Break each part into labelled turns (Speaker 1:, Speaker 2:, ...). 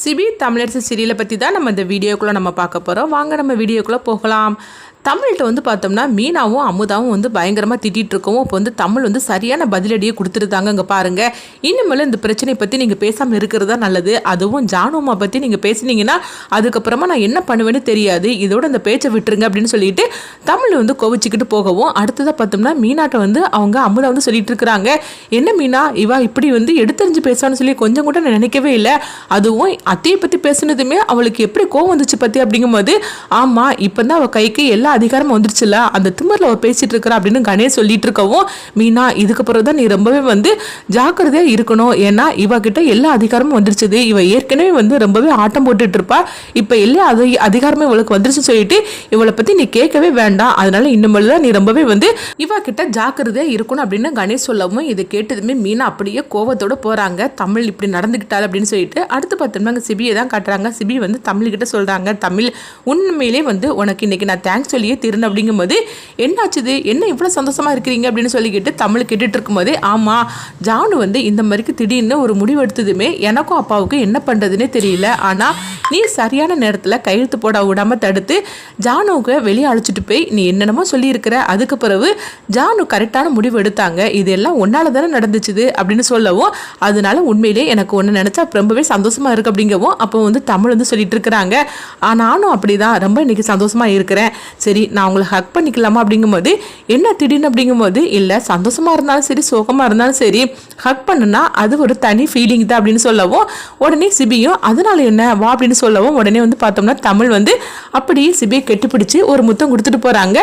Speaker 1: CP Tamilarasi சீரியலை பற்றி தான் நம்ம இந்த வீடியோக்குள்ளே நம்ம பார்க்க போகிறோம். வாங்க நம்ம வீடியோக்குள்ளே போகலாம். தமிழ்கிட்ட வந்து பார்த்தோம்னா மீனாவும் அமுதாவும் வந்து பயங்கரமாக திட்டிகிட்டு இருக்கவும் இப்போ வந்து தமிழ் வந்து சரியான பதிலடியை கொடுத்துருந்தாங்க. இங்கே பாருங்கள், இனிமேல் இந்த பிரச்சனையை பற்றி நீங்கள் பேசாமல் இருக்கிறதா நல்லது. அதுவும் ஜானுமா பற்றி நீங்கள் பேசினீங்கன்னா அதுக்கப்புறமா நான் என்ன பண்ணுவேன்னு தெரியாது. இதோட அந்த பேச்சை விட்டுருங்க அப்படின்னு சொல்லிட்டு தமிழ் வந்து கோவிச்சிக்கிட்டு போகவும் அடுத்ததாக பார்த்தோம்னா மீனாட்ட வந்து அவங்க அமுதா வந்து சொல்லிட்டு இருக்கிறாங்க, என்ன மீனா இவா இப்படி வந்து எடுத்தறிஞ்சு பேசான்னு சொல்லி கொஞ்சம் கூட நான் நினைக்கவே இல்லை. அதுவும் அத்தையை பற்றி பேசுனதுமே அவளுக்கு எப்படி கோவம் வந்துச்சு பற்றி அப்படிங்கும்போது, ஆமாம் இப்போ தான் அவள் கைக்கு எல்லா அதிகாரமும் வந்துருச்சுல, அந்த திமிரில் அவள் பேசிட்டு இருக்கிறா அப்படின்னு கணேஷ் சொல்லிட்டு இருக்கவும், மீனா இதுக்கு பிறகு தான் நீ ரொம்பவே வந்து ஜாக்கிரதையாக இருக்கணும். ஏன்னா இவகிட்ட எல்லா அதிகாரமும் வந்துருச்சுது. இவ ஏற்கனவே வந்து ரொம்பவே ஆட்டம் போட்டுட்டு இருப்பா. இப்போ எல்லா அதிகாரமே இவளுக்கு வந்துருச்சு சொல்லிட்டு இவளை பற்றி நீ கேட்கவே வேண்டாம். அதனால இன்னும் தான் நீ ரொம்பவே வந்து இவ கிட்ட ஜாக்கிரதையாக இருக்கணும் அப்படின்னு கணேஷ் சொல்லவும் இதை கேட்டதுமே மீனா அப்படியே கோவத்தோட போறாங்க. தமிழ் இப்படி நடந்துக்கிட்டாள் அப்படின்னு சொல்லிட்டு அடுத்து பார்த்தோம்னா சிபியை தான் காட்டுறாங்க. சிபி வந்து தமிழ்கிட்ட சொல்றாங்க, தமிழ் உண்மையிலே வந்து உனக்கு இன்னைக்கு நான் தேங்க்ஸ் சொல்லியே திருன்னு அப்படிங்கும்போது, என்னாச்சுது என்ன இவ்வளோ சந்தோஷமா இருக்கிறீங்க அப்படின்னு சொல்லிக்கிட்டு தமிழ் கேட்டுட்டு இருக்கும்போது, ஆமா ஜானு வந்து இந்த மாதிரிக்கு திடீர்னு ஒரு முடிவு எடுத்ததுமே எனக்கும் அப்பாவுக்கும் என்ன பண்றதுன்னே தெரியல. ஆனா நீ சரியான நேரத்தில் கையெழுத்து போட விடாம தடுத்து ஜானுவுக்கு வெளியே அழைச்சிட்டு போய் நீ என்னென்னமோ சொல்லியிருக்கிற. அதுக்கு பிறகு ஜானு கரெக்டான முடிவு எடுத்தாங்க. இதெல்லாம் ஒன்னால தானே நடந்துச்சுது அப்படின்னு சொல்லவும், அதனால உண்மையிலே எனக்கு ஒன்று நினைச்சா ரொம்பவே சந்தோஷமா இருக்கு அப்படிங்கவும் அப்போ வந்து தமிழ் வந்து சொல்லிட்டு இருக்கிறாங்க, நானும் அப்படிதான் ரொம்ப இன்னைக்கு சந்தோஷமா இருக்கிறேன். சரி நான் உங்களை ஹக் பண்ணிக்கலாமா அப்படிங்கும்போது, என்ன திடீர்னு அப்படிங்கும்போது, இல்லை சந்தோஷமா இருந்தாலும் சரி சோகமாக இருந்தாலும் சரி ஹக் பண்ணுனா அது ஒரு தனி ஃபீலிங் தான் அப்படின்னு சொல்லவும், உடனே சிபியும் அதனால என்ன வா அப்படின்னு சொல்லவும், உடனே வந்து பார்த்தோம்னா தமிழ் வந்து அப்படியே சிபியை கெட்டுப்பிடிச்சு ஒரு முத்தம் கொடுத்துட்டு போறாங்க.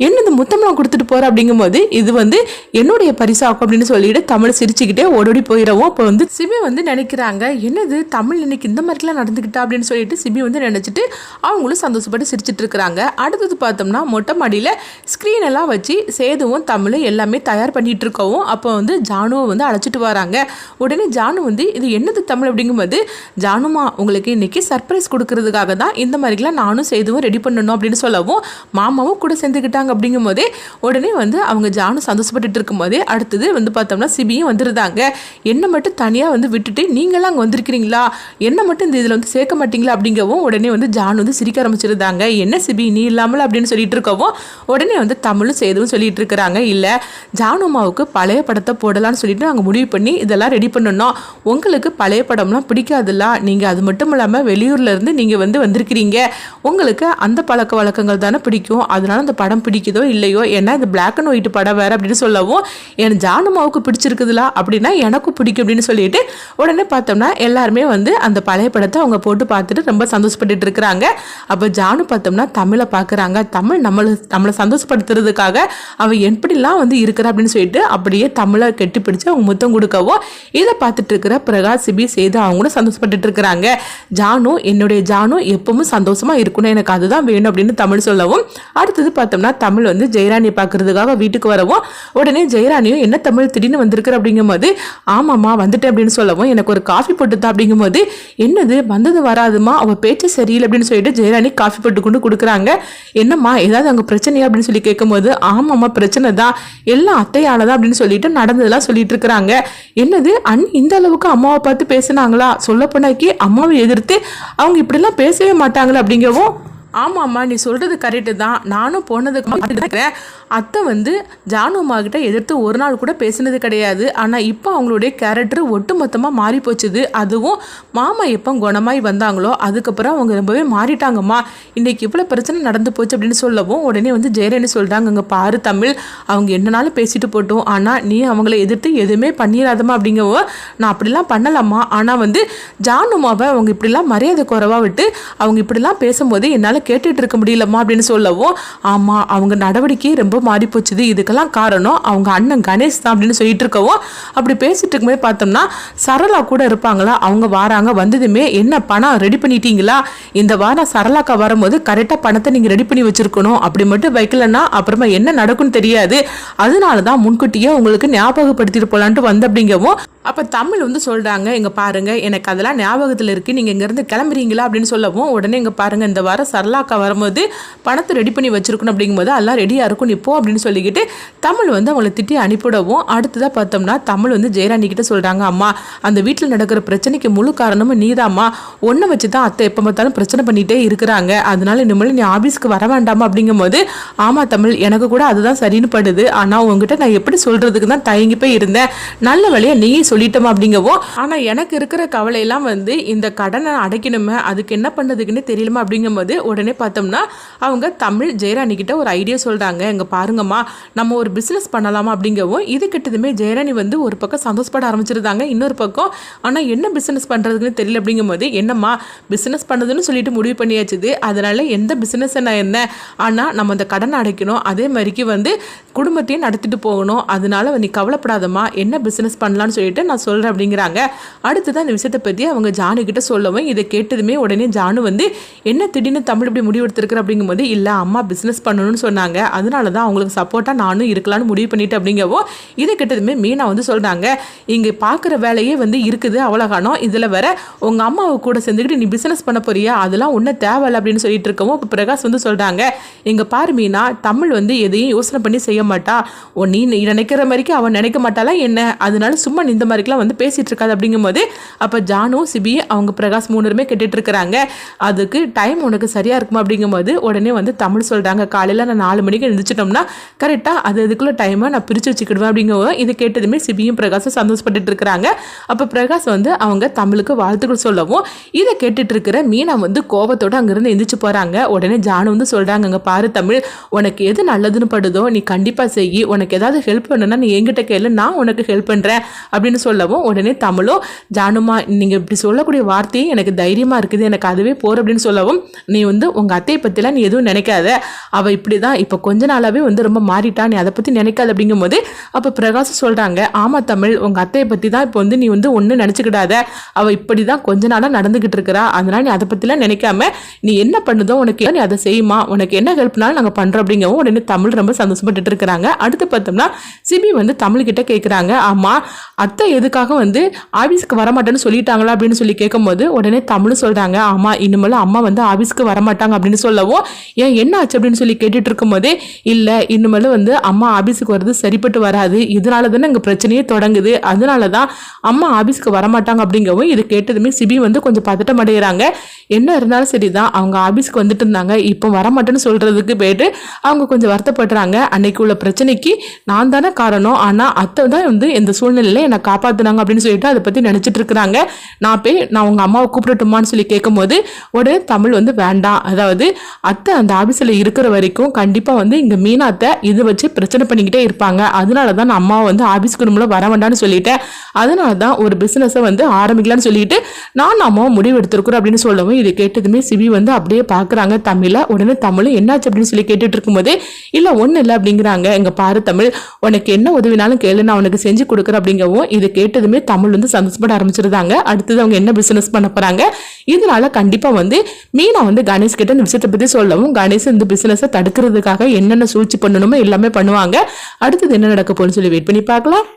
Speaker 1: என்னது முத்தம்லாம் கொடுத்துட்டு போற அப்படிங்கும்போது, இது வந்து என்னுடைய பரிசாக்கும் அப்படின்னு சொல்லிட்டு தமிழ் சிரிச்சுக்கிட்டே ஓடோடி போயிடவும் அப்போ வந்து சிபி வந்து நினைக்கிறாங்க, என்னது தமிழ் இன்னைக்கு இந்த மாதிரிலாம் நடந்துக்கிட்டா அப்படின்னு சொல்லிட்டு சிபி வந்து நினைச்சிட்டு அவங்களும் சந்தோஷப்பட்டு சிரிச்சிட்டு இருக்கிறாங்க. அடுத்தது பார்த்தோம்னா மொட்டை மாடியில் ஸ்க்ரீன் எல்லாம் வச்சு சேதுவும் தமிழும் எல்லாமே தயார் பண்ணிட்டு இருக்கவும் அப்போ வந்து ஜானுவை வந்து அழைச்சிட்டு வராங்க. உடனே ஜானு வந்து இது என்னது தமிழ் அப்படிங்கும்போது, ஜானுமா உங்களுக்கு இன்னைக்கு சர்ப்ரைஸ் கொடுக்கறதுக்காக தான் இந்த மாதிரிலாம் நானும் சேதுவும் ரெடி பண்ணணும் அப்படின்னு சொல்லவும் மாமாவும் கூட சேர்ந்துக்கிட்டாங்க. அப்படிங்கும்போதே உடனே வந்து அவங்க ஜானு சந்தோஷப்பட்டு இருக்கும்போதே அடுத்தது வந்து பார்த்தோம்னா சிபியும் வந்துருந்தாங்க. என்ன மட்டும் தனியாக வந்து விட்டுட்டு நீங்களாம் அங்கே வந்திருக்கிறீங்களா, என்ன மட்டும் இந்த இதில் வந்து சேர்க்க மாட்டீங்களா அப்படிங்கவும் உடனே வந்து ஜானு வந்து சிரிக்க ஆரம்பிச்சிருந்தாங்க. என்ன சிபி நீ இல்லாமல் அப்படின்னு சொல்லிட்டு இருக்கவும் உடனே வந்து தமிழும் சேதுவும் சொல்லிட்டு இருக்கிறாங்க, இல்லை ஜானுமாவுக்கு பழைய படத்தை போடலான்னு சொல்லிட்டு நாங்கள் முடிவு பண்ணி இதெல்லாம் ரெடி பண்ணணும். உங்களுக்கு பழைய படம்லாம் பிடிக்காதுல்ல, நீங்கள் அது மட்டும் இல்லாமல் வெளியூர்ல இருந்து நீங்கள் வந்து வந்திருக்கிறீங்க, உங்களுக்கு அந்த பழக்க வழக்கங்கள் தானே பிடிக்கும், அதனால அந்த படம் பிடிக்குதோ இல்லையோ, ஏன்னா இந்த பிளாக் அண்ட் ஒயிட் படம் வேற அப்படின்னு சொல்லவும், என் ஜானுமாவுக்கு பிடிச்சிருக்குதுல அப்படின்னா எனக்கும் பிடிக்கும் அப்படின்னு சொல்லிட்டு உடனே பார்த்தோம்னா எல்லாருமே வந்து அந்த பழைய படத்தை அவங்க போட்டு பார்த்துட்டு ரொம்ப சந்தோஷப்பட்டு இருக்கிறாங்க. அப்போ ஜானு பார்த்தோம்னா தமிழை பார்க்குறாங்க. தமிழ் நம்மளை சந்தோஷப்படுத்துறதுக்காக அவ எப்படிலாம் வந்து இருக்கிற அப்படின்னு சொல்லிட்டு அப்படியே தமிழை கெட்டி பிடிச்சு அவங்க முத்தம் கொடுக்கவும் இதை பார்த்துட்டு இருக்கிற பிரகாஷ் சிபி சேது அவங்களும் சந்தோஷப்பட்டு இருக்கிறாங்க. ஜானு என்னுடைய ஜானு எப்பவும் சந்தோஷமா இருக்கணும், எனக்கு அதுதான் வேணும் அப்படின்னு தமிழ் சொல்லவும் அடுத்தது பார்த்தோம்னா தமிழ் வந்து ஜெயராணியை பார்க்கறதுக்காக வீட்டுக்கு வரவும் உடனே ஜெயராணியும் என்ன தமிழ் திடீர்னு வந்திருக்கிற அப்படிங்கும்போது, ஆமாம்மா வந்துட்டேன் அப்படின்னு சொல்லவும் எனக்கு ஒரு காஃபி போட்டுதான் அப்படிங்கும்போது, என்னது வந்தது வராதுமா அவ பேச்சு சரியில்லை அப்படின்னு சொல்லிட்டு ஜெயராணி காஃபி போட்டு கொண்டு கொடுக்குறாங்க. என்னம்மா ஏதாவது அங்கே பிரச்சனையா அப்படின்னு சொல்லி கேட்கும்போது, ஆமாம்மா பிரச்சனை தான் எல்லாம் அத்தையானதான் அப்படின்னு சொல்லிட்டு நடந்ததெல்லாம் சொல்லிட்டு இருக்கிறாங்க. என்னது இந்த அளவுக்கு அம்மாவை பார்த்து பேசுனாங்களா, சொல்ல போனாக்கி அம்மாவை எதிர்த்து அவங்க இப்படிலாம் பேசவே மாட்டாங்களா அப்படிங்கவும், ஆமாம்மா நீ சொல்கிறது கரெக்டு தான், நானும் போனதுக்கு அத்தை வந்து ஜானு அம்மா கிட்ட எதிர்த்து ஒரு நாள் கூட பேசினது கிடையாது. ஆனால் இப்போ அவங்களுடைய கேரக்டர் ஒட்டு மொத்தமாக மாறி போச்சுது. அதுவும் மாமா எப்போ குணமாய் வந்தாங்களோ அதுக்கப்புறம் அவங்க ரொம்பவே மாறிட்டாங்கம்மா, இன்னைக்கு இவ்வளோ பிரச்சனை நடந்து போச்சு அப்படின்னு சொல்லவும் உடனே வந்து ஜெயராணி சொல்கிறாங்க, அங்கே பாரு தமிழ் அவங்க என்னனாலும் பேசிட்டு போட்டோம், ஆனால் நீ அவங்கள எதிர்த்து எதுவுமே பண்ணிடாதம்மா அப்படிங்கவும், நான் அப்படிலாம் பண்ணலாமா, ஆனால் வந்து ஜானு அம்மாவை அவங்க இப்படிலாம் மரியாதை குறைவாக விட்டு அவங்க இப்படிலாம் பேசும்போது என்னால் கேட்டுட்டு இருக்க முடியலம்மா அப்படின்னு சொல்லவும், ஆமாம் அவங்க நடவடிக்கை ரொம்ப மாறி போச்சுது, இதுக்கெல்லாம் காரணம் அவங்க அண்ணன் கணேஷ் தான் அப்படின்னு சொல்லிட்டு இருக்கவும் அப்படி பேசிட்டு இருக்கும்போது பார்த்தோம்னா சரளா கூட இருப்பாங்களா, அவங்க வராங்க. வந்ததுமே என்ன பணம் ரெடி பண்ணிட்டீங்களா, இந்த வாரம் சரளாக்கா வரும்போது கரெக்டாக பணத்தை நீங்கள் ரெடி பண்ணி வச்சிருக்கணும், அப்படி மட்டும் வைக்கலன்னா அப்புறமா என்ன நடக்கும்னு தெரியாது, அதனால தான் முன்கூட்டியே உங்களுக்கு ஞாபகப்படுத்திட்டு போலான்ட்டு வந்த அப்படிங்கவும் அப்போ தமிழ் வந்து சொல்கிறாங்க, இங்கே பாருங்கள் எனக்கு அதெல்லாம் ஞாபகத்தில் இருக்குது, நீங்கள் இங்கேருந்து கிளம்புறீங்களா அப்படின்னு சொல்லவும் உடனே இங்கே பாருங்கள் இந்த வாரம் சரளாக்கா வரும்போது பணத்தை ரெடி பண்ணி வச்சுருக்கணும் அப்படிங்கும்போது அதெல்லாம் ரெடியாக இருக்கும் நீ போ அப்படின்னு சொல்லிக்கிட்டு தமிழ் வந்து அவங்கள திட்டி அனுப்பிவிடவும் அடுத்ததாக பார்த்தோம்னா தமிழ் வந்து ஜெயராணி கிட்ட சொல்கிறாங்க, அம்மா அந்த வீட்டில் நடக்கிற பிரச்சனைக்கு முழு காரணமும் நீதாம்மா, ஒன்றை வச்சு தான் அத்தை எப்போ பார்த்தாலும் பிரச்சனை பண்ணிகிட்டே இருக்கிறாங்க, அதனால இனிமேல் நீ ஆஃபீஸ்க்கு வர வேண்டாமா அப்படிங்கும்போது ஆமாம் தமிழ் எனக்கு கூட அதுதான் சரின்னு படுது, ஆனால் உங்ககிட்ட நான் எப்படி சொல்கிறதுக்கு தான் தயங்கி போய் இருந்தேன், நல்ல வழியாக நீ சொல்லிட்டோமா அப்படிங்கவும், ஆனால் எனக்கு இருக்கிற கவலையெல்லாம் வந்து இந்த கடனை அடைக்கணுமே அதுக்கு என்ன பண்ணுறதுக்குன்னு தெரியலமா அப்படிங்கும்போது உடனே பார்த்தோம்னா அவங்க தமிழ் ஜெயராணி கிட்ட ஒரு ஐடியா சொல்கிறாங்க, இங்கே பாருங்கம்மா நம்ம ஒரு பிஸ்னஸ் பண்ணலாமா அப்படிங்கவும் இது கிட்டதுமே ஜெயராணி வந்து ஒரு பக்கம் சந்தோஷப்பட ஆரம்பிச்சிருந்தாங்க, இன்னொரு பக்கம் ஆனால் என்ன பிஸ்னஸ் பண்ணுறதுக்குன்னு தெரியல அப்படிங்கும்போது என்னம்மா பிஸ்னஸ் பண்ணுறதுன்னு சொல்லிட்டு முடிவு பண்ணியாச்சுது, அதனால் எந்த பிஸ்னஸ் என்ன ஆனால் நம்ம அந்த கடனை அடைக்கணும், அதே மாதிரிக்கு வந்து குடும்பத்தையும் நடத்திட்டு போகணும், அதனால நீ கவலைப்படாதம்மா என்ன பிஸ்னஸ் பண்ணலான்னு சொல்லிட்டு நான் சொல்கிறேன் அப்படிங்கிறாங்க. அடுத்துதான் இந்த விஷயத்தை பற்றி அவங்க ஜானு கிட்ட சொல்லவும் இதை கேட்டதுமே உடனே ஜானு வந்து என்ன திடீர்னு தமிழ் இப்படி முடிவு எடுத்துருக்குற அப்படிங்கும்போது இல்லை அம்மா பிஸ்னஸ் பண்ணணும்னு சொன்னாங்க, அதனால தான் அவங்களுக்கு சப்போர்ட்டாக நானும் இருக்கலான்னு முடிவு பண்ணிட்டு அப்படிங்கவோ இதை கேட்டதுமே மீனா வந்து சொல்கிறாங்க, இங்கே பார்க்குற வேலையே வந்து இருக்குது அவ்வளோகானோ, இதில் வேற உங்கள் அம்மாவை கூட சேர்ந்துக்கிட்டு நீ பிஸ்னஸ் பண்ண போறியா அதெல்லாம் ஒன்றும் தேவையில்லை அப்படின்னு சொல்லிட்டு இருக்கவும் இப்போ பிரகாஷ் வந்து சொல்கிறாங்க, இங்கே பாரு மீனா தமிழ் வந்து எதையும் யோசனை பண்ணி செய்ய மாட்டா, நீ நினைக்கிற மாதிரிக்கு அவன் நினைக்க மாட்டாளா என்ன, அதனால சும்மா இந்த மாதிரிக்கெல்லாம் வந்து பேசிகிட்டு இருக்காது அப்படிங்கும்போது அப்போ ஜானு சிபி அவங்க பிரகாஷ் 3 பேருமே கேட்டுட்டு இருக்கிறாங்க, அதுக்கு டைம் உனக்கு சரியாக இருக்குமா அப்படிங்கும்போது உடனே வந்து தமிழ் சொல்கிறாங்க, காலையில் நான் 4 மணிக்கு எழுந்திரிச்சிட்டோம்னா கரெக்டாக அதுக்குள்ளே டைமை நான் பிரித்து வச்சுக்கிடுவேன் அப்படிங்கும்போது இதை கேட்டதுமே சிபியும் பிரகாஷும் சந்தோஷப்பட்டு இருக்கிறாங்க. அப்போ பிரகாஷ் வந்து அவங்க தமிழுக்கு வாழ்த்துக்கள் சொல்லவும் இதை கேட்டுட்டு இருக்கிற மீனா வந்து கோபத்தோடு அங்கேருந்து எந்திரிச்சு போகிறாங்க. உடனே ஜானு வந்து சொல்கிறாங்க, அங்கே பாரு தமிழ் உனக்கு எது நல்லதுன்னு படுதோ நீ கண்டிப்பாக செய், உனக்கு ஏதாவது ஹெல்ப் பண்ணுன்னா நீ என்கிட்ட கேளு நான் உனக்கு ஹெல்ப் பண்ணுறேன் அப்படின்னு சொல்லவும் உடனே தமிழும் ஜானுமா நீங்கள் இப்படி சொல்லக்கூடிய வார்த்தையே எனக்கு தைரியமாக இருக்குது, எனக்கு அதுவே போகிற அப்படின்னு சொல்லவும் நீ வந்து உங்கள் அத்தையை பற்றிலாம் நீ எதுவும் நினைக்காத, அவள் இப்படி தான் இப்போ கொஞ்ச நாளாகவே வந்து ரொம்ப மாறிட்டா, நீ அதை பற்றி நினைக்காது அப்படிங்கும்போது அப்போ பிரகாஷ் சொல்கிறாங்க, ஆமாம் தமிழ் உங்கள் அத்தையை பற்றி தான் இப்போ வந்து நீ வந்து ஒன்றும் நினச்சிக்கிடாத, அவள் இப்படி தான் கொஞ்ச நாளாக நடந்துக்கிட்டு இருக்கிறா, அதனால் நீ அதை பற்றிலாம் நினைக்காம நீ என்ன பண்ணுதோ உனக்கு நீ அதை செய்யுமா, உனக்கு என்ன ஹெல்ப்னாலும் நாங்கள் பண்ணுறோம் அப்படிங்கவும் உடனே தமிழ் ரொம்ப சந்தோஷப்பட்டு இருக்கிறாங்க. அடுத்து பார்த்தோம்னா சிபி வந்து தமிழ்கிட்ட கேட்குறாங்க, ஆமாம் அத்தை எதுக்காக வந்து ஆஃபீஸ்க்கு வரமாட்டேன்னு சொல்லிட்டாங்களா அப்படின்னு சொல்லி கேட்கும்போது உடனே தமிழ் சொல்கிறாங்க, ஆமாம் இனிமேல் அம்மா வந்து ஆஃபீஸ்க்கு வரமாட்டாங்க அப்படின்னு சொல்லவும் ஏன் என்ன ஆச்சு அப்படின்னு சொல்லி கேட்டுட்டு இருக்கும்போதே இல்லை இனிமேல் வந்து அம்மா ஆஃபீஸுக்கு வர்றது சரிப்பட்டு வராது, இதனால தானே இங்கே பிரச்சனையே தொடங்குது, அதனால தான் அம்மா ஆஃபீஸ்க்கு வரமாட்டாங்க அப்படிங்கவும் இது கேட்டதுமே சிபி வந்து கொஞ்சம் பதட்டம் அடைகிறாங்க. என்ன இருந்தாலும் சரி தான் அவங்க ஆஃபீஸ்க்கு வந்துட்டு இருந்தாங்க, இப்போ வரமாட்டேன்னு சொல்கிறதுக்கு போயிட்டு அவங்க கொஞ்சம் வருத்தப்படுறாங்க, அன்னைக்கு உள்ள பிரச்சனைக்கு நான் தானே காரணம், ஆனால் அத்தை தான் வந்து இந்த சூழ்நிலையில் என்னை காப்பாற்றினாங்க அப்படின்னு சொல்லிட்டு அதை பற்றி நினச்சிட்டு இருக்கிறாங்க, நான் உங்கள் அம்மாவை கூப்பிடட்டுமான்னு சொல்லி கேட்கும்போது உடனே தமிழ் வந்து வேண்டாம், அதாவது அத்தை அந்த ஆஃபீஸில் இருக்கிற வரைக்கும் கண்டிப்பாக வந்து இங்கே மீனா அத்தை இதை வச்சு பிரச்சனை பண்ணிக்கிட்டே இருப்பாங்க, அதனால தான் நான் அம்மாவை வந்து ஆஃபீஸ்க்கு நம்மள வர வேண்டாம்னு சொல்லிட்டேன், அதனால தான் ஒரு பிஸ்னஸை வந்து ஆரம்பிக்கலான்னு சொல்லிட்டு நான் அம்மாவை முடிவு எடுத்திருக்கிறோம் அப்படின்னு சொல்லவும் இதை கேட்டதுமே சிவி வந்து அப்படியே பார்க்குறாங்க தமிழை. உடனே தமிழ் என்னாச்சு அப்படின்னு சொல்லி கேட்டுட்டு இருக்கும்போதே இல்லை ஒன்றும் இல்லை அப்படிங்கிறாங்க, இங்கே பாரு தமிழ் உனக்கு என்ன உதவினாலும் கேளு நான் உனக்கு செஞ்சு கொடுக்குறேன் அப்படிங்கவும் இதை கேட்டதுமே தமிழ் வந்து சந்தோஷப்பட ஆரம்பிச்சிருந்தாங்க. அடுத்தது அவங்க என்ன பிசினஸ் பண்ண போறாங்க, இதனால கண்டிப்பா வந்து மீனா வந்து கணேஷ் கிட்ட இந்த விஷயத்தை பத்தி சொல்லவும் கணேஷ் இந்த பிசினஸை தடுக்கிறதுக்காக என்னென்ன சூழ்ச்சி பண்ணணுமோ எல்லாமே பண்ணுவாங்க. அடுத்தது என்ன நடக்க போகுதுன்னு சொல்லி வெயிட் பண்ணி பார்க்கலாம்.